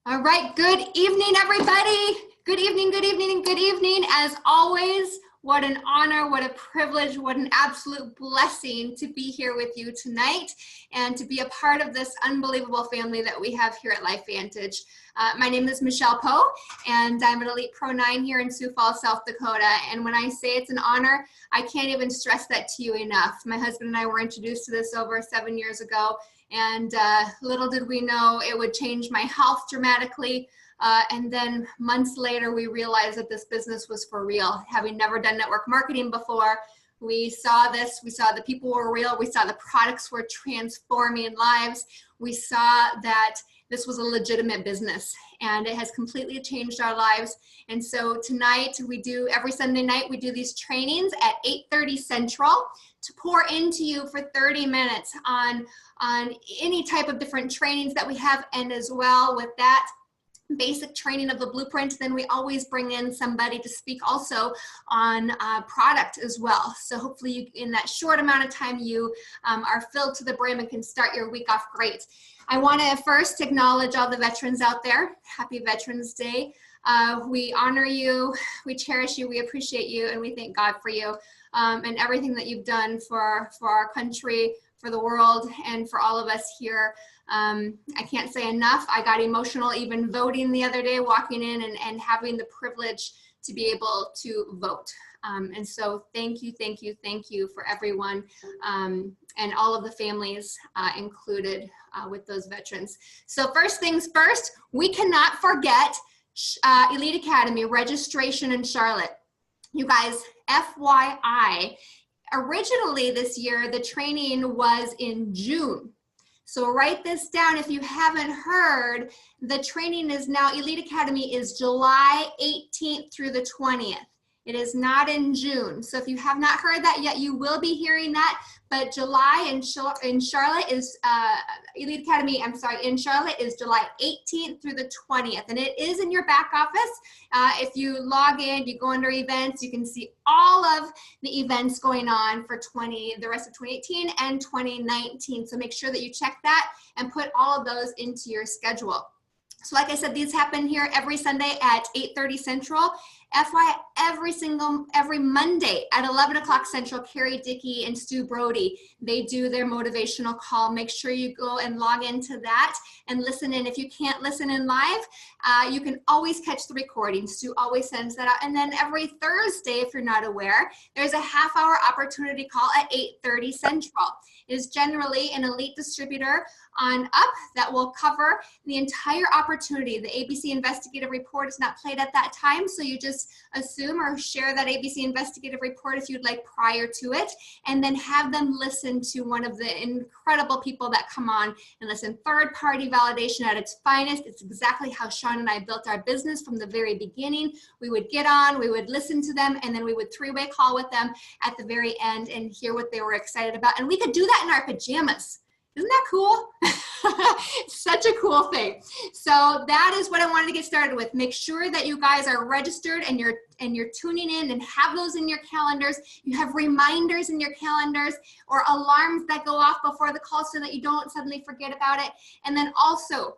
All right, good evening, everybody. Good evening, good evening, and good evening. As always, what an honor, what a privilege, what an absolute blessing to be here with you tonight and to be a part of this unbelievable family that we have here at LifeVantage. My name is Michelle Poe, and I'm an Elite Pro 9 here in Sioux Falls, South Dakota. And when I say it's an honor, I can't even stress that to you enough. My husband and I were introduced to this over 7 years ago. And little did we know it would change my health dramatically. And then months later, we realized that this business was for real. Having never done network marketing before, we saw this, we saw the people were real, we saw the products were transforming lives, we saw that this was a legitimate business, and it has completely changed our lives. And so tonight, every Sunday night, we do these trainings at 8:30 Central to pour into you for 30 minutes on any type of different trainings that we have, and as well with that basic training of the blueprint, then we always bring in somebody to speak also on product as well. So hopefully in that short amount of time, you are filled to the brim and can start your week off great. I want to first acknowledge all the veterans out there. Happy Veterans Day. We honor you, we cherish you, we appreciate you, and we thank God for you and everything that you've done for our country, for the world, and for all of us here. I can't say enough. I got emotional even voting the other day, walking in and having the privilege to be able to vote. And so thank you, thank you, thank you for everyone and all of the families included with those veterans. So first things first, we cannot forget Elite Academy registration in Charlotte. You guys, FYI, originally this year, the training was in June. So write this down if you haven't heard. The training is now, Elite Academy is July 18th through the 20th. It is not in June. So if you have not heard that yet, you will be hearing that. But July in Charlotte is, Elite Academy, in Charlotte is July 18th through the 20th. And it is in your back office. If you log in, you go under events, you can see all of the events going on for the rest of 2018 and 2019. So make sure that you check that and put all of those into your schedule. So like I said, these happen here every Sunday at 8:30 Central. Every Monday at 11 o'clock Central, Carrie Dickey and Stu Brody, they do their motivational call. Make sure you go and log into that and listen in. If you can't listen in live, you can always catch the recording. Stu always sends that out. And then every Thursday, if you're not aware, there's a half-hour opportunity call at 8:30 Central. It is generally an elite distributor on up that will cover the entire opportunity. The ABC investigative report is not played at that time, so you just assume or share that ABC investigative report if you'd like prior to it, and then have them listen to one of the incredible people that come on and listen. Third-party validation at its finest. It's exactly how Sean and I built our business from the very beginning. We would get on, we would listen to them, and then we would three-way call with them at the very end and hear what they were excited about. And we could do that in our pajamas. Isn't that cool? Such a cool thing. So that is what I wanted to get started with. Make sure that you guys are registered and you're tuning in and have those in your calendars. You have reminders in your calendars or alarms that go off before the call so that you don't suddenly forget about it. And then also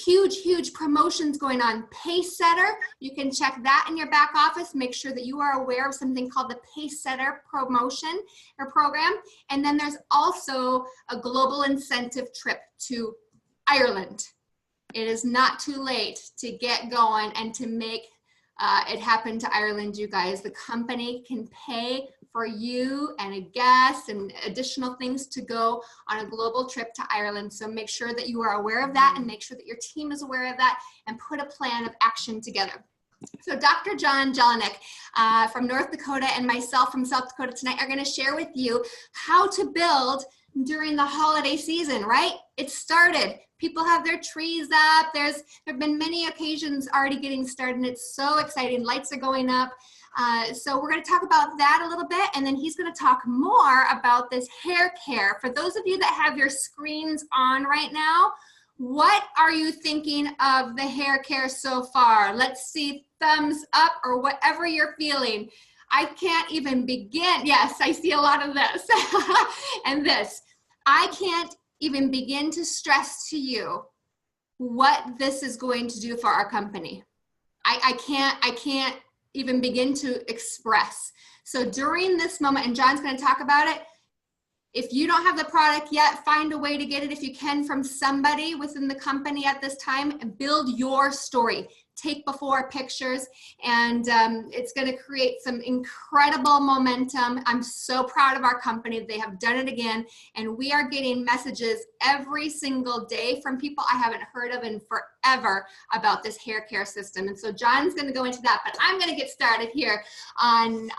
huge promotions going on. Pacesetter, you can check that in your back office. Make sure that you are aware of something called the Pacesetter promotion or program. And then there's also a global incentive trip to Ireland. It is not too late to get going and to make it happen to Ireland, you guys. The company can pay for you and a guest and additional things to go on a global trip to Ireland. So make sure that you are aware of that and make sure that your team is aware of that and put a plan of action together. So Dr. John Jelinek from North Dakota and myself from South Dakota tonight are going to share with you how to build during the holiday season, right? It started. People have their trees up. There have been many occasions already getting started, and it's so exciting. Lights are going up. So we're going to talk about that a little bit, and then he's going to talk more about this hair care. For those of you that have your screens on right now, what are you thinking of the hair care so far? Let's see, thumbs up or whatever you're feeling. I can't even begin. Yes, I see a lot of this and this. I can't even begin to stress to you what this is going to do for our company. I can't even begin to express. So during this moment, and John's going to talk about it, if you don't have the product yet, find a way to get it if you can from somebody within the company at this time, and build your story. Take before pictures, and it's going to create some incredible momentum. I'm so proud of our company. They have done it again, and we are getting messages every single day from people I haven't heard of in forever about this hair care system. And so John's going to go into that, but I'm going to get started here on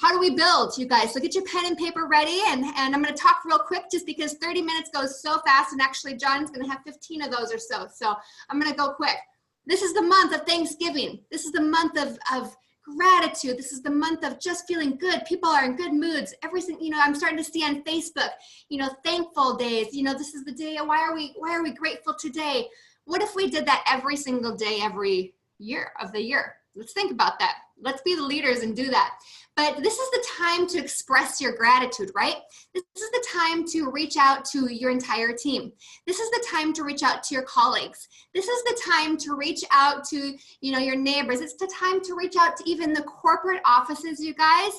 how do we build, you guys? So get your pen and paper ready, and I'm going to talk real quick just because 30 minutes goes so fast, and actually John's going to have 15 of those or so. So I'm going to go quick. This is the month of Thanksgiving. This is the month of gratitude. This is the month of just feeling good. People are in good moods. Everything, you know, I'm starting to see on Facebook, you know, thankful days. You know, this is the day. Why are we grateful today? What if we did that every single day, every year of the year? Let's think about that. Let's be the leaders and do that. But this is the time to express your gratitude, right? This is the time to reach out to your entire team. This is the time to reach out to your colleagues. This is the time to reach out to, you know, your neighbors. It's the time to reach out to even the corporate offices, you guys,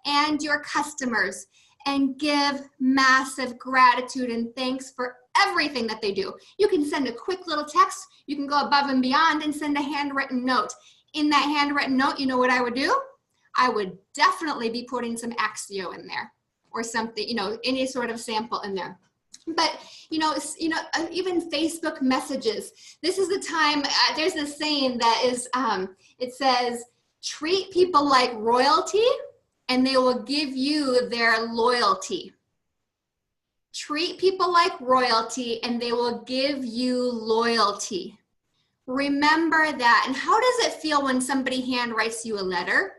and your customers, and give massive gratitude and thanks for everything that they do. You can send a quick little text. You can go above and beyond and send a handwritten note. In that handwritten note, you know what I would do? I would definitely be putting some Axio in there, or something, you know, any sort of sample in there. But, even Facebook messages. This is the time, there's this saying that is, it says, treat people like royalty and they will give you their loyalty. Treat people like royalty and they will give you loyalty. Remember that. And how does it feel when somebody handwrites you a letter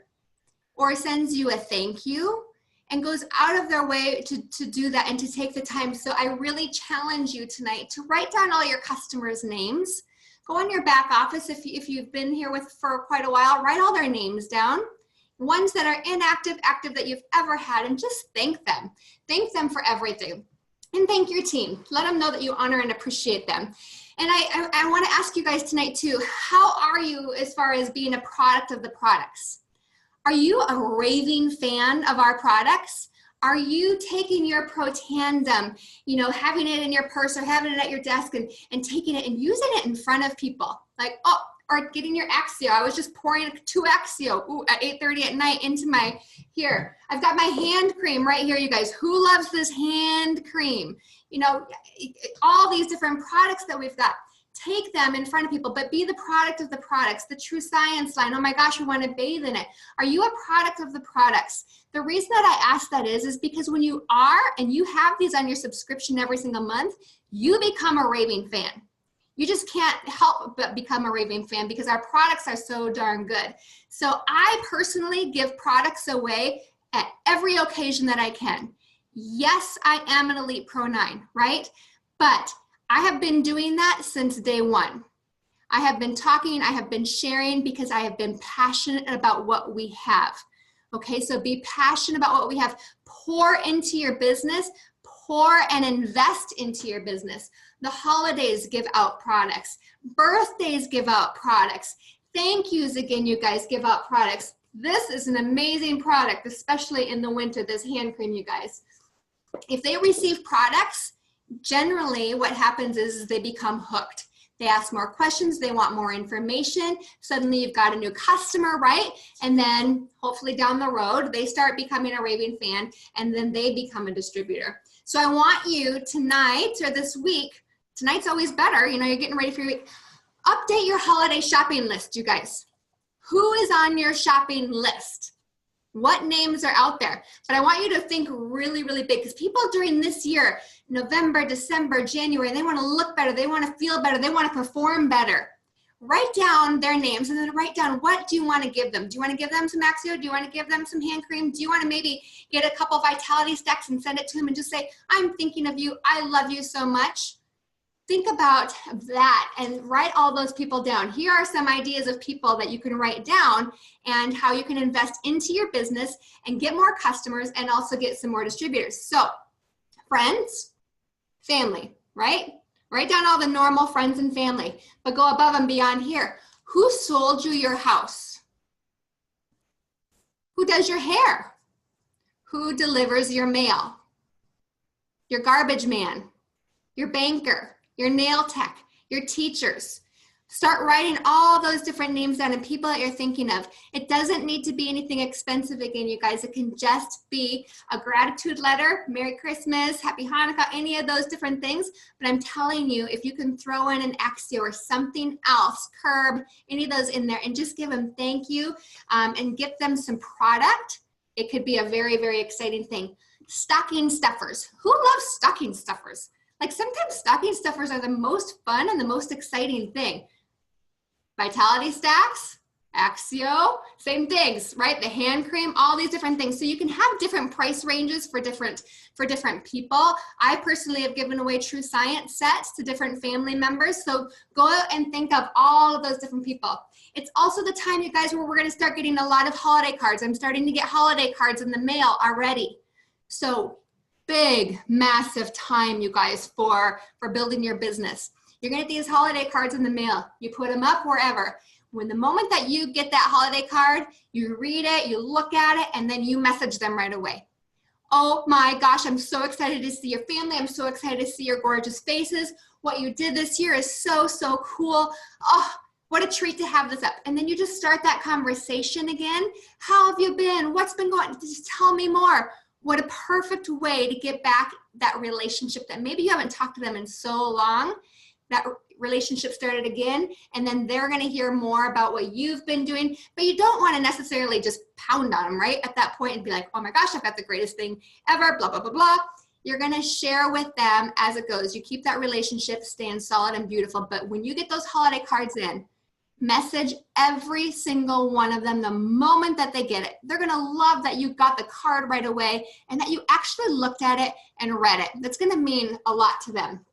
or sends you a thank you and goes out of their way to do that and to take the time? So I really challenge you tonight to write down all your customers' names. Go on your back office if you've been here for quite a while, write all their names down. Ones that are inactive, active that you've ever had, and just thank them. Thank them for everything. And thank your team. Let them know that you honor and appreciate them. And I want to ask you guys tonight too, how are you as far as being a product of the products? Are you a raving fan of our products? Are you taking your Protandim, you know, having it in your purse or having it at your desk and taking it and using it in front of people? Like, oh, or getting your Axio. I was just pouring 2 Axio at 8:30 at night into my, here. I've got my hand cream right here, you guys. Who loves this hand cream? You know, all these different products that we've got. Take them in front of people, but be the product of the products, the True Science line. Oh my gosh, we want to bathe in it. Are you a product of the products? The reason that I ask that is because when you are, and you have these on your subscription every single month, you become a raving fan. You just can't help but become a raving fan because our products are so darn good. So I personally give products away at every occasion that I can. Yes, I am an Elite Pro 9, right? But I have been doing that since day one. I have been talking, I have been sharing because I have been passionate about what we have. Okay, so be passionate about what we have. Pour into your business, pour and invest into your business. The holidays give out products. Birthdays give out products. Thank yous again, you guys, give out products. This is an amazing product, especially in the winter, this hand cream, you guys. If they receive products, generally what happens is they become hooked. They ask more questions, they want more information. Suddenly you've got a new customer, right? And then hopefully down the road, they start becoming a raving fan and then they become a distributor. So I want you tonight or this week, tonight's always better, you know, you're getting ready for your week. Update your holiday shopping list, you guys. Who is on your shopping list? What names are out there? But I want you to think really, really big because people during this year, November, December, January, they want to look better, they want to feel better, they want to perform better. Write down their names and then write down what do you want to give them? Do you want to give them some Axio? Do you want to give them some hand cream? Do you want to maybe get a couple Vitality Stacks and send it to them and just say, I'm thinking of you, I love you so much. Think about that and write all those people down. Here are some ideas of people that you can write down and how you can invest into your business and get more customers and also get some more distributors. So, friends, family, right? Write down all the normal friends and family, but go above and beyond here. Who sold you your house? Who does your hair? Who delivers your mail? Your garbage man, your banker, your nail tech, your teachers. Start writing all those different names down and people that you're thinking of. It doesn't need to be anything expensive again, you guys. It can just be a gratitude letter, Merry Christmas, Happy Hanukkah, any of those different things. But I'm telling you, if you can throw in an Axio or something else, Curb, any of those in there, and just give them thank you and get them some product, it could be a very, very exciting thing. Stocking stuffers. Who loves stocking stuffers? Like sometimes stocking stuffers are the most fun and the most exciting thing. Vitality Stacks, Axio, same things, right? The hand cream, all these different things. So you can have different price ranges for different people. I personally have given away True Science sets to different family members. So go out and think of all of those different people. It's also the time, you guys, where we're gonna start getting a lot of holiday cards. I'm starting to get holiday cards in the mail already. So big, massive time, you guys, for building your business. You're gonna get these holiday cards in the mail. You put them up wherever. When the moment that you get that holiday card, you read it, you look at it, and then you message them right away. Oh my gosh, I'm so excited to see your family. I'm so excited to see your gorgeous faces. What you did this year is so, so cool. Oh, what a treat to have this up. And then you just start that conversation again. How have you been? What's been going on? Just tell me more. What a perfect way to get back that relationship that maybe you haven't talked to them in so long. That relationship started again, and then they're gonna hear more about what you've been doing, but you don't wanna necessarily just pound on them, right? At that point and be like, oh my gosh, I've got the greatest thing ever, blah, blah, blah, blah. You're gonna share with them as it goes. You keep that relationship staying solid and beautiful, but when you get those holiday cards in, message every single one of them the moment that they get it. They're gonna love that you got the card right away and that you actually looked at it and read it. That's gonna mean a lot to them.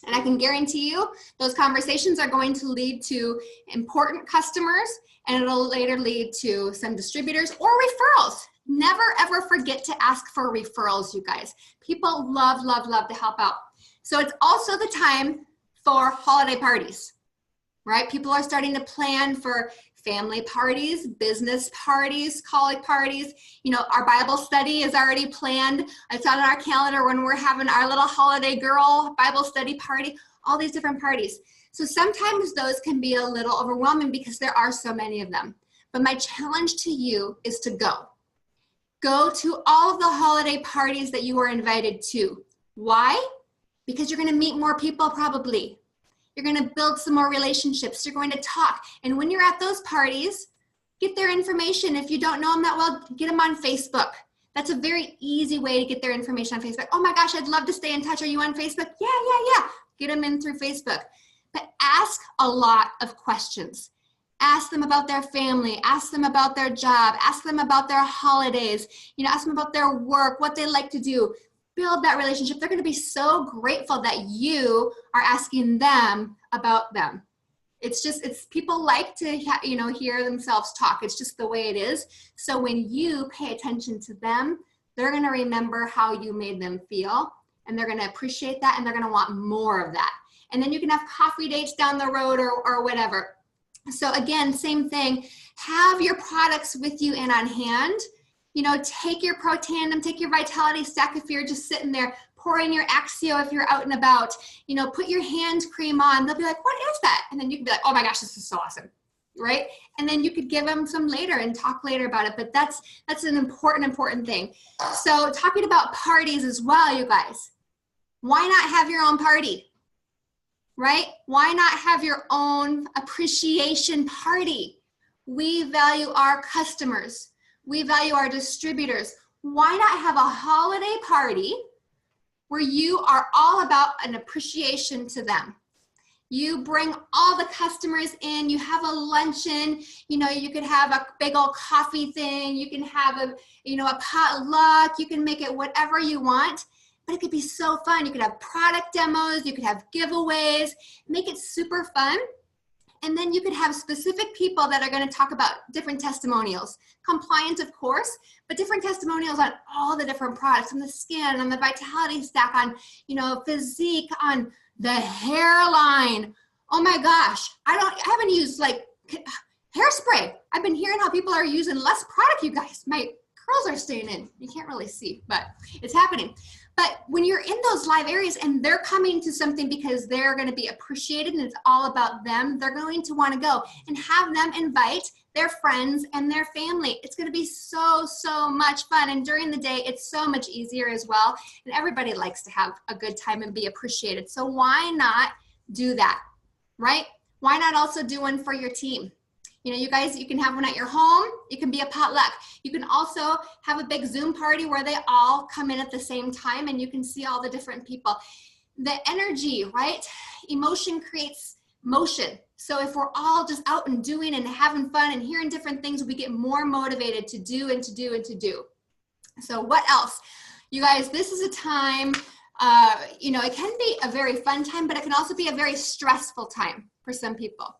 And I can guarantee you those conversations are going to lead to important customers, and it'll later lead to some distributors or referrals. Never ever forget to ask for referrals, you guys. People love, love, love to help out. So it's also the time for holiday parties, right? People are starting to plan for family parties, business parties, colleague parties. You know, our Bible study is already planned. It's on our calendar when we're having our little holiday girl Bible study party, all these different parties. So sometimes those can be a little overwhelming because there are so many of them. But my challenge to you is to go. Go to all of the holiday parties that you are invited to. Why? Because you're gonna meet more people probably. You're going to build some more relationships. You're going to talk. And when you're at those parties, get their information. If you don't know them that well, get them on Facebook. That's a very easy way to get their information on Facebook. Oh my gosh, I'd love to stay in touch. Are you on Facebook? Yeah. Get them in through Facebook. But ask a lot of questions. Ask them about their family. Ask them about their job. Ask them about their holidays. You know, ask them about their work, what they like to do. Build that relationship. They're going to be so grateful that you are asking them about them. It's people like to hear themselves talk. It's just the way it is. So when you pay attention to them, they're going to remember how you made them feel, and they're going to appreciate that, and they're going to want more of that. And then you can have coffee dates down the road or whatever. So again, same thing. Have your products with you and on hand. You know, take your Protandim, take your Vitality Stack if you're just sitting there, pour in your Axio if you're out and about, you know, put your hand cream on. They'll be like, what is that? And then you can be like, oh my gosh, this is so awesome, right? And then you could give them some later and talk later about it, but that's an important thing. So talking about parties as well, you guys, why not have your own party, right? Why not have your own appreciation party? We value our customers. We value our distributors. Why not have a holiday party where you are all about an appreciation to them? You bring all the customers in, you have a luncheon, you know, you could have a big old coffee thing, you can have a potluck, you can make it whatever you want, but it could be so fun. You could have product demos, you could have giveaways, make it super fun. And then you could have specific people that are going to talk about different testimonials. Compliant, of course, but different testimonials on all the different products, on the skin, on the Vitality Stack, on, you know, physique, on The hairline. Oh my gosh. I haven't used like hairspray. I've been hearing how people are using less product, you guys. My curls are staying in. You can't really see, but it's happening. But when you're in those live areas and they're coming to something because they're going to be appreciated and it's all about them, they're going to want to go and have them invite their friends and their family. It's going to be so, so much fun. And during the day, it's so much easier as well. And everybody likes to have a good time and be appreciated. So why not do that, right? Why not also do one for your team? You know, you guys, you can have one at your home. It can be a potluck. You can also have a big Zoom party where they all come in at the same time and you can see all the different people. The energy, right? Emotion creates motion. So if we're all just out and doing and having fun and hearing different things, we get more motivated to do and to do and to do. So what else? You guys, this is a time, you know, it can be a very fun time, but it can also be a very stressful time for some people.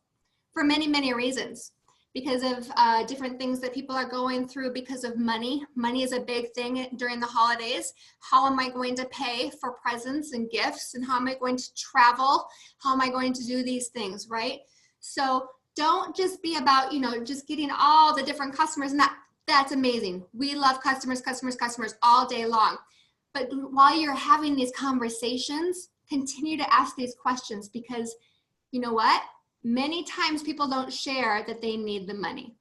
For many, many reasons, because of different things that people are going through because of money. Money is a big thing during the holidays. How am I going to pay for presents and gifts? And how am I going to travel? How am I going to do these things, right? So don't just be about, you know, just getting all the different customers. And that's amazing. We love customers all day long. But while you're having these conversations, continue to ask these questions because you know what? Many times people don't share that they need the money.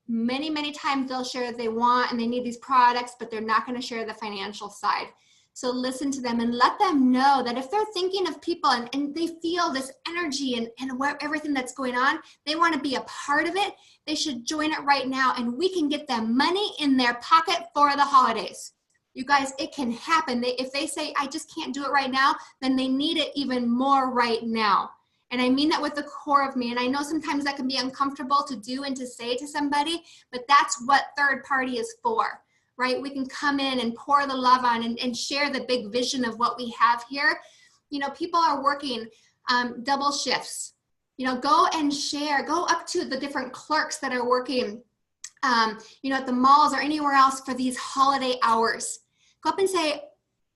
Many, many times they'll share that they want and they need these products, but they're not going to share the financial side. So listen to them and let them know that if they're thinking of people and they feel this energy and everything that's going on, they want to be a part of it, they should join it right now and we can get them money in their pocket for the holidays. You guys, it can happen. If they say, I just can't do it right now, then they need it even more right now. And I mean that with the core of me. And I know sometimes that can be uncomfortable to do and to say to somebody, but that's what third party is for, right? We can come in and pour the love on and share the big vision of what we have here. You know, people are working double shifts. You know, go and share, go up to the different clerks that are working, you know, at the malls or anywhere else for these holiday hours. Go up and say,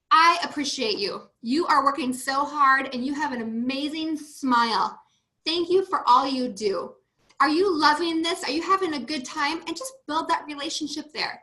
I appreciate you. You are working so hard and you have an amazing smile. Thank you for all you do. Are you loving this? Are you having a good time? And just build that relationship there.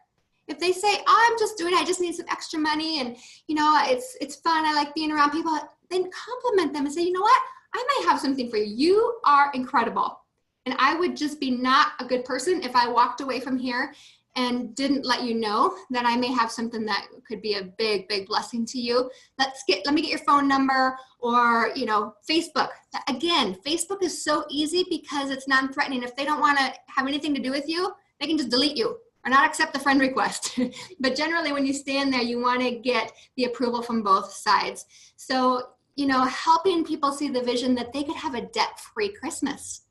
If they say, oh, I'm just doing it, I just need some extra money and you know, it's fun, I like being around people, then compliment them and say, you know what? I might have something for you. You are incredible. And I would just be not a good person if I walked away from here and didn't let you know that I may have something that could be a big, big blessing to you. Let me get your phone number or, you know, Facebook. Again, Facebook is so easy because it's non-threatening. If they don't want to have anything to do with you, they can just delete you or not accept the friend request. But generally when you stand there, you want to get the approval from both sides. So, you know, helping people see the vision that they could have a debt-free Christmas.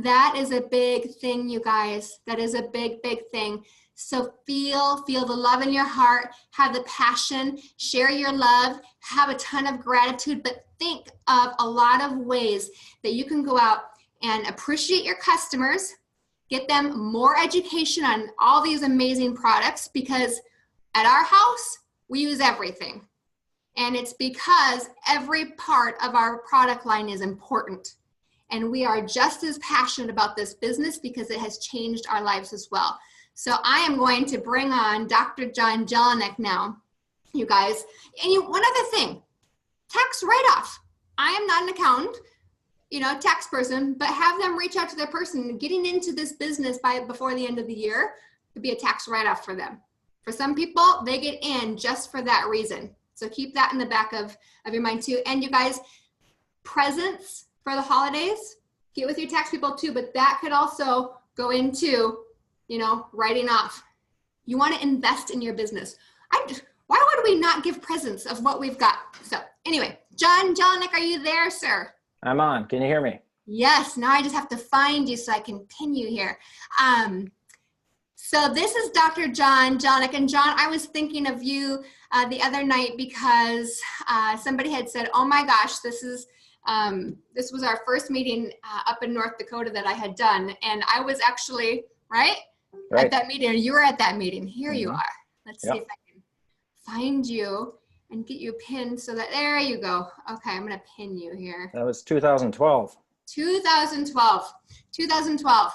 That is a big thing, you guys. That is a big, big thing. So feel the love in your heart, have the passion, share your love, have a ton of gratitude, but think of a lot of ways that you can go out and appreciate your customers, get them more education on all these amazing products because at our house, we use everything. And it's because every part of our product line is important. And we are just as passionate about this business because it has changed our lives as well. So I am going to bring on Dr. John Jelinek now, you guys. And one other thing, tax write-off. I am not an accountant, you know, tax person, but have them reach out to their person. Getting into this business before the end of the year could be a tax write-off for them. For some people, they get in just for that reason. So keep that in the back of your mind too. And you guys, presents for the holidays, get with your tax people too, but that could also go into, you know, writing off. You want to invest in your business. Why would we not give presents of what we've got? So anyway, John Jelinek, are you there, sir? I'm on. Can you hear me? Yes. Now I just have to find you so I can pin you here. So this is Dr. John Jelinek. And John, I was thinking of you the other night because somebody had said, oh my gosh, this was our first meeting up in North Dakota that I had done. And I was actually, right? At that meeting. You were at that meeting. Here you are. Let's see if I can find you. and get you pinned so that, there you go. Okay, I'm gonna pin you here. That was 2012. 2012. 2012.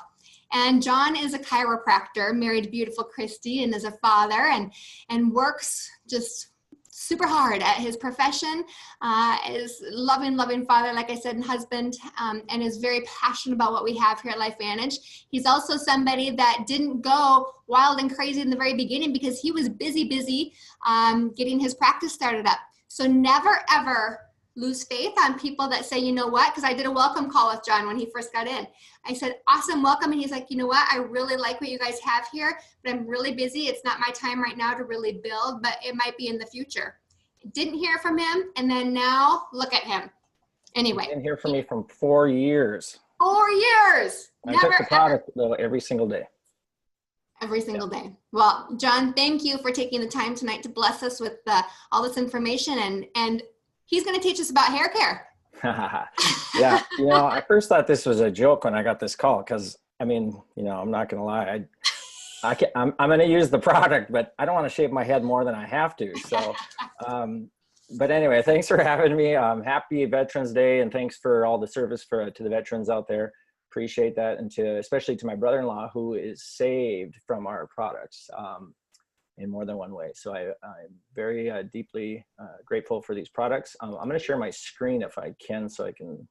And John is a chiropractor, married to beautiful Christy, and is a father, and works just super hard at his profession, is loving father, like I said, and husband, and is very passionate about what we have here at LifeVantage. He's also somebody that didn't go wild and crazy in the very beginning because he was busy getting his practice started up. So never, ever lose faith on people that say, you know what, because I did a welcome call with John when he first got in. I said, awesome, welcome. And he's like, you know what, I really like what you guys have here, but I'm really busy. It's not my time right now to really build, but it might be in the future. Didn't hear from him. And then now look at him. Anyway. Didn't hear from me from 4 years. 4 years. I took the product though every single day. Every single day. Well, John, thank you for taking the time tonight to bless us with all this information, and he's going to teach us about hair care. Yeah, you know, I first thought this was a joke when I got this call because, I mean, you know, I'm not going to lie. I'm going to use the product, but I don't want to shave my head more than I have to. So, but anyway, thanks for having me. Happy Veterans Day, and thanks for all the service to the veterans out there. Appreciate that, and especially to my brother-in-law who is saved from our products. In more than one way. So I'm very deeply grateful for these products. I'm going to share my screen if I can, so I can.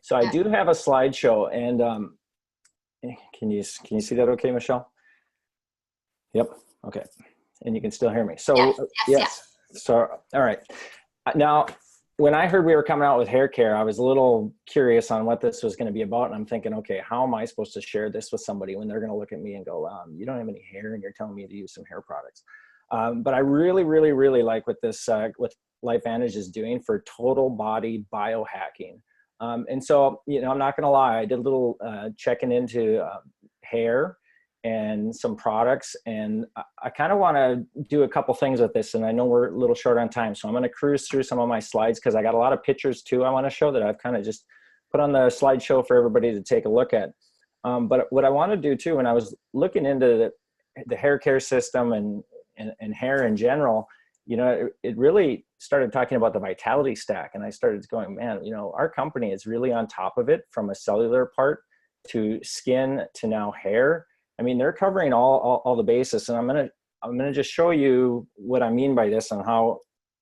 So I do have a slideshow, and can you see that okay, Michelle? Yep. Okay. And you can still hear me. So yes. So all right. Now, when I heard we were coming out with hair care, I was a little curious on what this was going to be about. And I'm thinking, okay, how am I supposed to share this with somebody when they're going to look at me and go, you don't have any hair and you're telling me to use some hair products. But I really like what this, what LifeVantage is doing for total body biohacking. And so, you know, I'm not going to lie, I did a little checking into hair and some products, and I kind of want to do a couple things with this, and I know we're a little short on time, so I'm going to cruise through some of my slides because I got a lot of pictures too I want to show that I've kind of just put on the slideshow for everybody to take a look at. But what I want to do too, when I was looking into the hair care system and hair in general, you know, it really started talking about the Vitality Stack, and I started going, man, you know, our company is really on top of it, from a cellular part to skin to now hair. I mean, they're covering all the bases, and I'm gonna just show you what I mean by this, and how,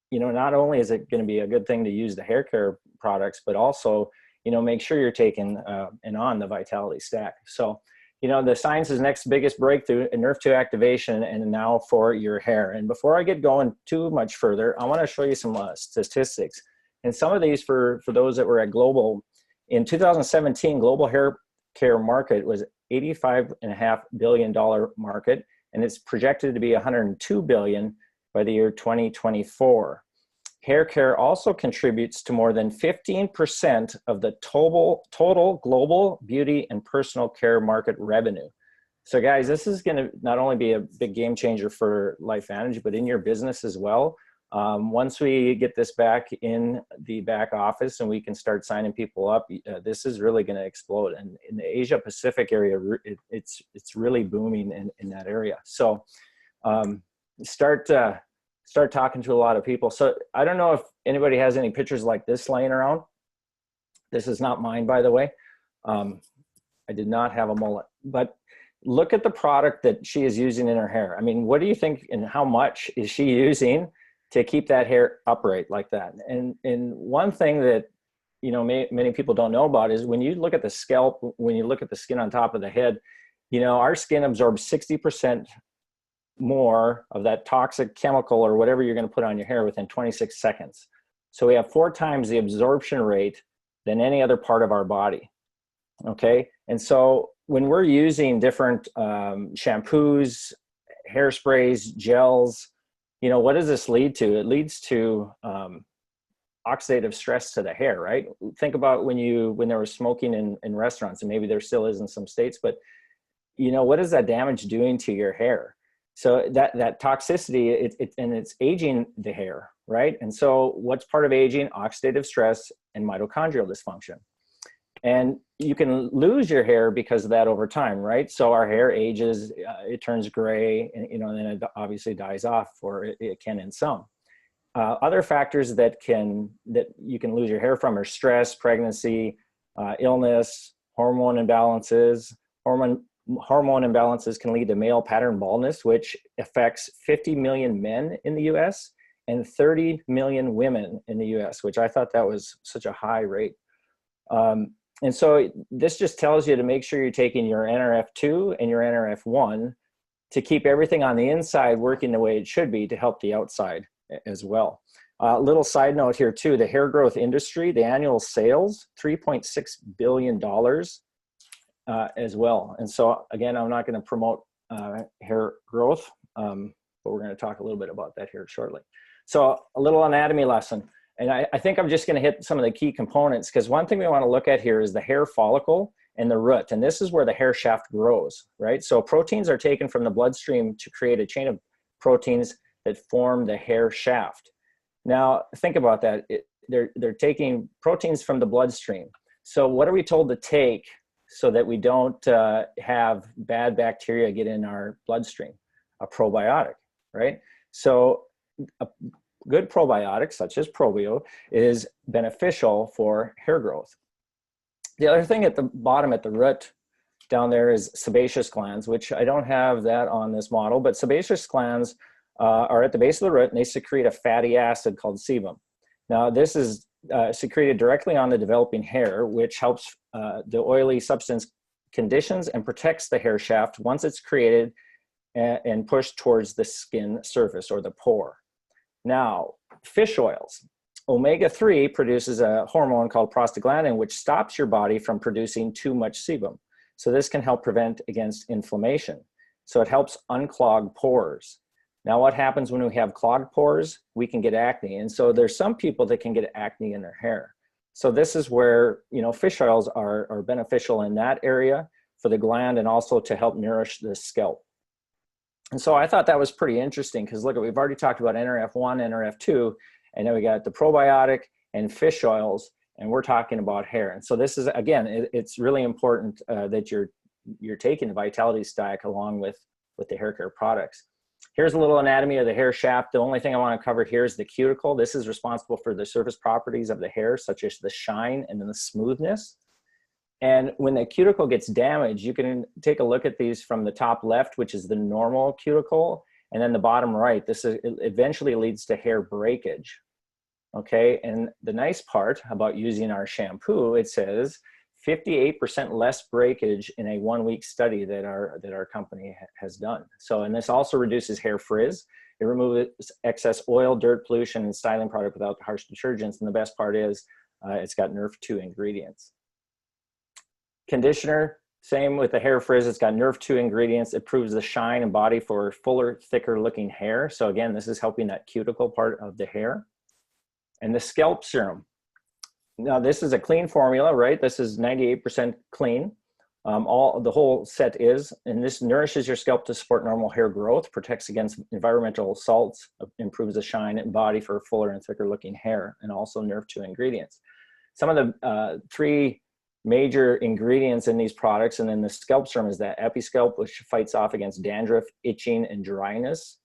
you know, not only is it going to be a good thing to use the hair care products, but also, you know, make sure you're taking and on the Vitality Stack. So, you know, the science's next biggest breakthrough in Nerve 2 activation, and now for your hair. And before I get going too much further, I want to show you some statistics, and some of these for those that were at Global. In 2017, global hair care market was $85.5 billion market, and it's projected to be $102 billion by the year 2024. Hair care also contributes to more than 15% of the total global beauty and personal care market revenue. So guys, this is going to not only be a big game changer for LifeVantage, but in your business as well. Once we get this back in the back office and we can start signing people up, this is really going to explode. And in the Asia Pacific area, it's really booming in that area. So start talking to a lot of people. So I don't know if anybody has any pictures like this laying around. This is not mine, by the way. I did not have a mullet, but look at the product that she is using in her hair. I mean, what do you think, and how much is she using to keep that hair upright like that? And one thing that, you know, many people don't know about is when you look at the scalp, when you look at the skin on top of the head, you know, our skin absorbs 60% more of that toxic chemical or whatever you're going to put on your hair within 26 seconds. So we have 4 times the absorption rate than any other part of our body. Okay. And so when we're using different shampoos, hairsprays, gels, you know, what does this lead to? It leads to oxidative stress to the hair, right? Think about when there was smoking in restaurants, and maybe there still is in some states, but you know, what is that damage doing to your hair? So that toxicity, and it's aging the hair, right? And so what's part of aging? Oxidative stress and mitochondrial dysfunction. And you can lose your hair because of that over time, right? So our hair ages, it turns gray, and you know, and then it obviously dies off, or it can in some. Other factors that you can lose your hair from are stress, pregnancy, illness, hormone imbalances. Hormone imbalances can lead to male pattern baldness, which affects 50 million men in the US and 30 million women in the US, which I thought that was such a high rate. And so this just tells you to make sure you're taking your NRF2 and your NRF1 to keep everything on the inside working the way it should be to help the outside as well. Little side note here too, the hair growth industry, the annual sales, $3.6 billion as well. And so again, I'm not going to promote hair growth, but we're going to talk a little bit about that here shortly. So a little anatomy lesson. And I think I'm just going to hit some of the key components, because one thing we want to look at here is the hair follicle and the root. And this is where the hair shaft grows, right? So proteins are taken from the bloodstream to create a chain of proteins that form the hair shaft. Now, think about that. They're taking proteins from the bloodstream. So what are we told to take so that we don't have bad bacteria get in our bloodstream? A probiotic, right? So a good probiotic, such as Probio, is beneficial for hair growth. The other thing at the bottom at the root down there is sebaceous glands, which I don't have that on this model, but sebaceous glands are at the base of the root, and they secrete a fatty acid called sebum. Now, this is secreted directly on the developing hair, which helps the oily substance conditions and protects the hair shaft once it's created and pushed towards the skin surface or the pore. Now, fish oils. Omega-3 produces a hormone called prostaglandin, which stops your body from producing too much sebum. So this can help prevent against inflammation. So it helps unclog pores. Now, what happens when we have clogged pores? We can get acne. And so there's some people that can get acne in their hair. So this is where, you know, fish oils are beneficial in that area for the gland and also to help nourish the scalp. And so I thought that was pretty interesting, because look, we've already talked about NRF1, NRF2, and then we got the probiotic and fish oils, and we're talking about hair. And so this is, again, it's really important that you're taking the Vitality Stack along with the hair care products. Here's a little anatomy of the hair shaft. The only thing I want to cover here is the cuticle. This is responsible for the surface properties of the hair, such as the shine and then the smoothness. And when the cuticle gets damaged, you can take a look at these from the top left, which is the normal cuticle, and then the bottom right. This eventually leads to hair breakage. Okay, and the nice part about using our shampoo, it says 58% less breakage in a 1-week study that our company has done. So, and this also reduces hair frizz. It removes excess oil, dirt, pollution, and styling product without harsh detergents. And the best part is it's got NRF2 ingredients. Conditioner, same with the hair frizz. It's got NRF2 ingredients. It improves the shine and body for fuller, thicker looking hair. So again, this is helping that cuticle part of the hair. And the scalp serum. Now, this is a clean formula, right? This is 98% clean. The whole set is, and this nourishes your scalp to support normal hair growth, protects against environmental assaults, improves the shine and body for fuller and thicker looking hair, and also NRF2 ingredients. Some of the 3 major ingredients in these products, and then the scalp serum is that Episcalp, which fights off against dandruff, itching, and dryness.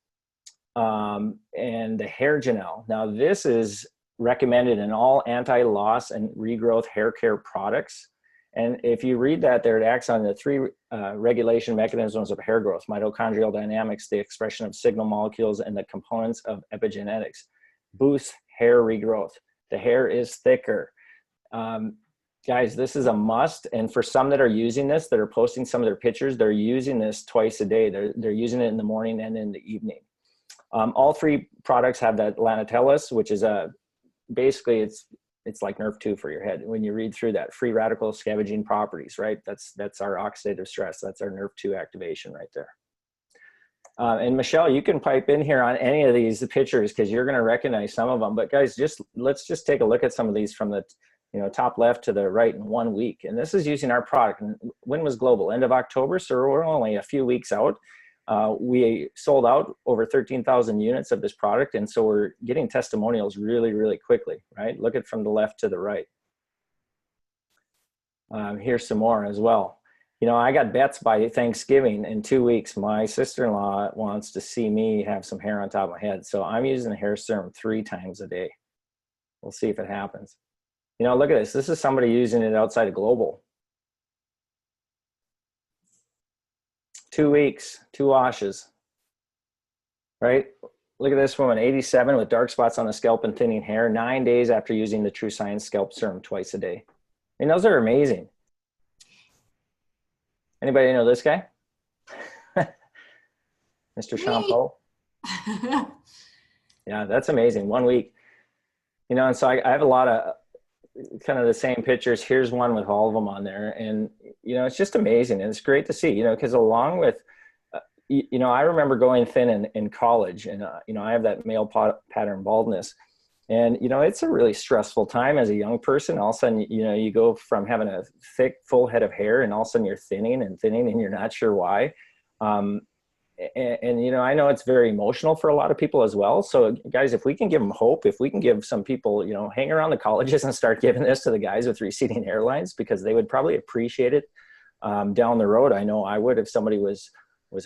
And the hair Janelle. Now, this is recommended in all anti-loss and regrowth hair care products. And if you read that there, it acts on the 3 regulation mechanisms of hair growth: mitochondrial dynamics, the expression of signal molecules, and the components of epigenetics. Boosts hair regrowth. The hair is thicker. Guys, this is a must. And for some that are using this, that are posting some of their pictures, they're using this twice a day. They're using it in the morning and in the evening. All 3 products have that lanitellus, which is basically it's like NRF2 for your head. When you read through that, free radical scavenging properties, right? That's our oxidative stress. That's our NRF2 activation right there. And Michelle, you can pipe in here on any of these pictures because you're going to recognize some of them. But guys, let's just take a look at some of these from the top left to the right in 1 week. And this is using our product. And when was global? End of October. So we're only a few weeks out. We sold out over 13,000 units of this product. And so we're getting testimonials really, really quickly, right? Look at from the left to the right. Here's some more as well. I got bets by Thanksgiving in 2 weeks. My sister-in-law wants to see me have some hair on top of my head. So I'm using the hair serum 3 times a day. We'll see if it happens. Look at this. This is somebody using it outside of Global. 2 weeks, 2 washes, right? Look at this woman, 87, with dark spots on the scalp and thinning hair, 9 days after using the TrueScience Scalp Serum twice a day. Those are amazing. Anybody know this guy? Mr. Shampoo? Yeah, that's amazing. 1 week. And so I have a lot of kind of the same pictures. Here's one with all of them on there. And, it's just amazing. And it's great to see, because along with, I remember going thin in college, and, I have that male pattern baldness. And, it's a really stressful time as a young person. All of a sudden, you go from having a thick, full head of hair, and all of a sudden you're thinning, and you're not sure why. And I know it's very emotional for a lot of people as well. So guys, if we can give them hope, if we can give some people, hang around the colleges and start giving this to the guys with receding hairlines, because they would probably appreciate it down the road. I know I would if somebody was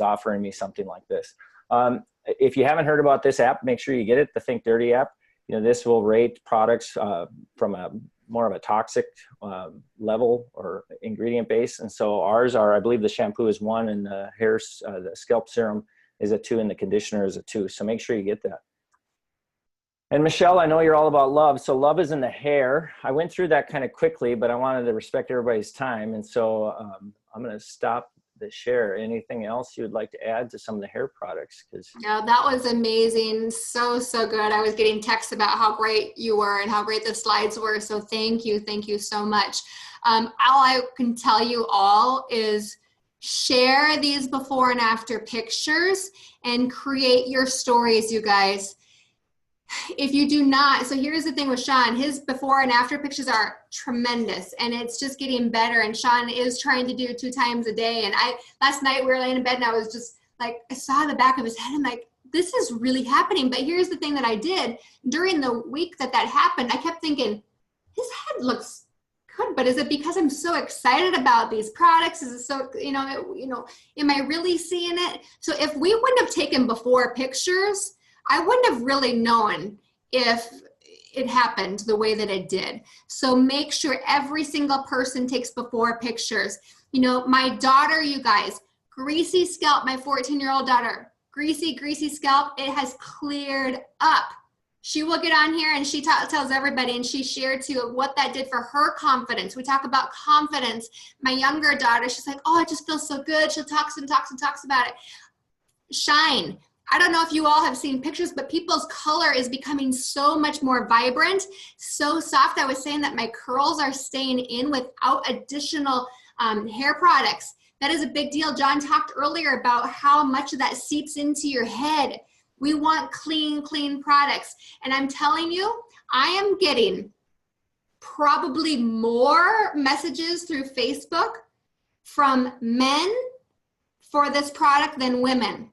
offering me something like this. If you haven't heard about this app, make sure you get it, the Think Dirty app. This will rate products from more of a toxic level or ingredient base. And so ours are, I believe the shampoo is 1, and the the scalp serum is a 2, and the conditioner is a 2. So make sure you get that. And Michelle, I know you're all about love. So love is in the hair. I went through that kind of quickly, but I wanted to respect everybody's time. And so I'm going to stop the share. Anything else you would like to add to some of the hair products? No, that was amazing. So good. I was getting texts about how great you were and how great the slides were. So thank you so much. All I can tell you all is share these before and after pictures and create your stories, you guys. If you do not, so here's the thing with Sean, his before and after pictures are tremendous, and it's just getting better. And Sean is trying to do 2 times a day. And last night we were laying in bed, and I was just like, I saw the back of his head. I'm like, this is really happening. But here's the thing that I did during the week that happened. I kept thinking, his head looks good, but is it because I'm so excited about these products? Is it so, am I really seeing it? So if we wouldn't have taken before pictures, I wouldn't have really known if it happened the way that it did. So make sure every single person takes before pictures. My daughter, you guys, greasy scalp, my 14-year-old daughter, greasy scalp, it has cleared up. She will get on here and she tells everybody, and she shared too what that did for her confidence. We talk about confidence. My younger daughter, she's like, oh, it just feels so good. She'll talk about it. Shine. I don't know if you all have seen pictures, but people's color is becoming so much more vibrant, so soft. I was saying that my curls are staying in without additional hair products. That is a big deal. John talked earlier about how much of that seeps into your head. We want clean products. And I'm telling you, I am getting probably more messages through Facebook from men for this product than women.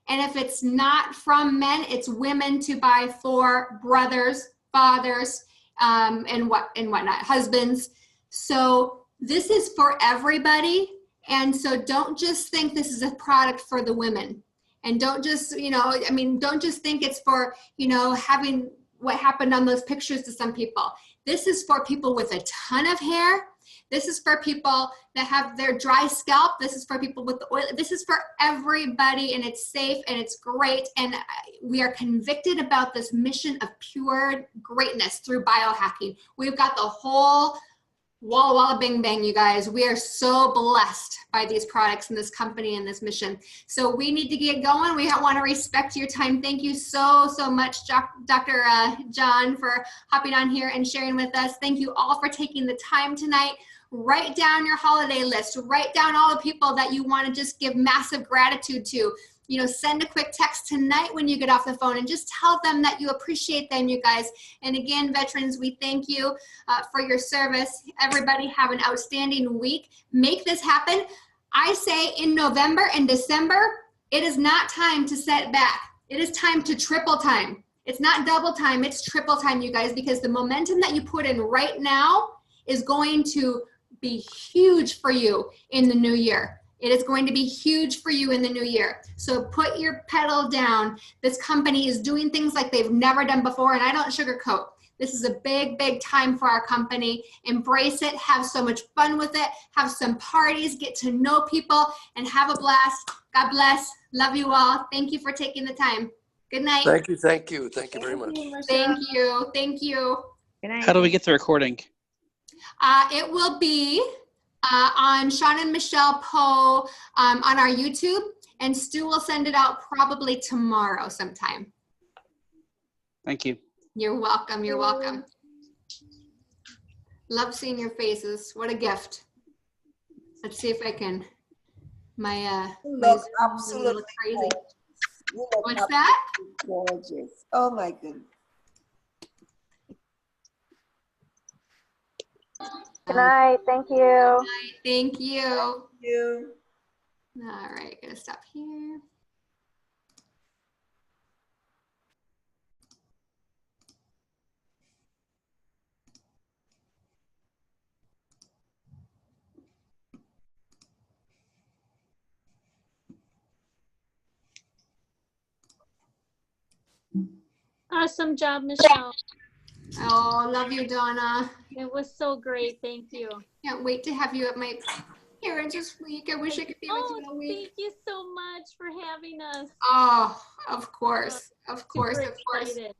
And if it's not from men, it's women to buy for brothers, fathers, and whatnot, husbands. So this is for everybody. And so don't just think this is a product for the women. And don't just, don't just think it's for, having what happened on those pictures to some people. This is for people with a ton of hair. This is for people that have their dry scalp. This is for people with the oil. This is for everybody, and it's safe and it's great. And we are convicted about this mission of pure greatness through biohacking. We've got the whole walla walla bing bang, you guys. We are so blessed by these products and this company and this mission. So we need to get going. We want to respect your time. Thank you so much, Dr. John, for hopping on here and sharing with us. Thank you all for taking the time tonight. Write down your holiday list. Write down all the people that you want to just give massive gratitude to. Send a quick text tonight when you get off the phone and just tell them that you appreciate them, you guys. And again, veterans, we thank you for your service. Everybody have an outstanding week. Make this happen. I say in November and December, it is not time to set back. It is time to triple time. It's not double time, it's triple time, you guys, because the momentum that you put in right now is going to be huge for you in the new year. It is going to be huge for you in the new year. So put your pedal down. This company is doing things like they've never done before, and I don't sugarcoat. This is a big, big time for our company. Embrace it. Have so much fun with it. Have some parties. Get to know people and have a blast. God bless. Love you all. Thank you for taking the time. Good night. Thank you. Thank you. Thank you very much. Thank you. Thank you. Good night. How do we get the recording? It will be on Sean and Michelle Poe on our YouTube, and Stu will send it out probably tomorrow sometime. Thank you. You're welcome. You're welcome. Love seeing your faces. What a gift. Let's see if I can. My You my look Zoom is a absolutely little crazy. gorgeous. You look What's that? absolutely gorgeous. Oh my goodness. Good night. Thank you. Thank you. You. All right, gonna stop here. Awesome job, Michelle. Oh, love you, Donna. It was so great. Thank you. Can't wait to have you at my parents this week. I wish I could be with Oh, you all week. thank you so much for having us. Oh, of course, of course, Super of course. excited.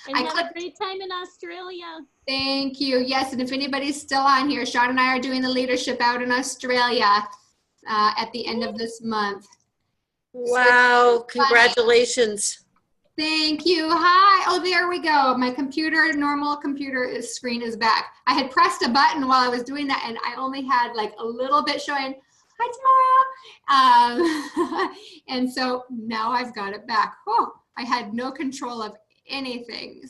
And I have clicked- a great time in Australia. Thank you. Yes, and if anybody's still on here, Sean and I are doing the leadership out in Australia at the end of this month. Wow, congratulations. Thank you. Hi. Oh, there we go. My computer, normal computer screen is back. I had pressed a button while I was doing that, and I only had like a little bit showing, hi, tomorrow. And so now I've got it back. Oh, I had no control of anything.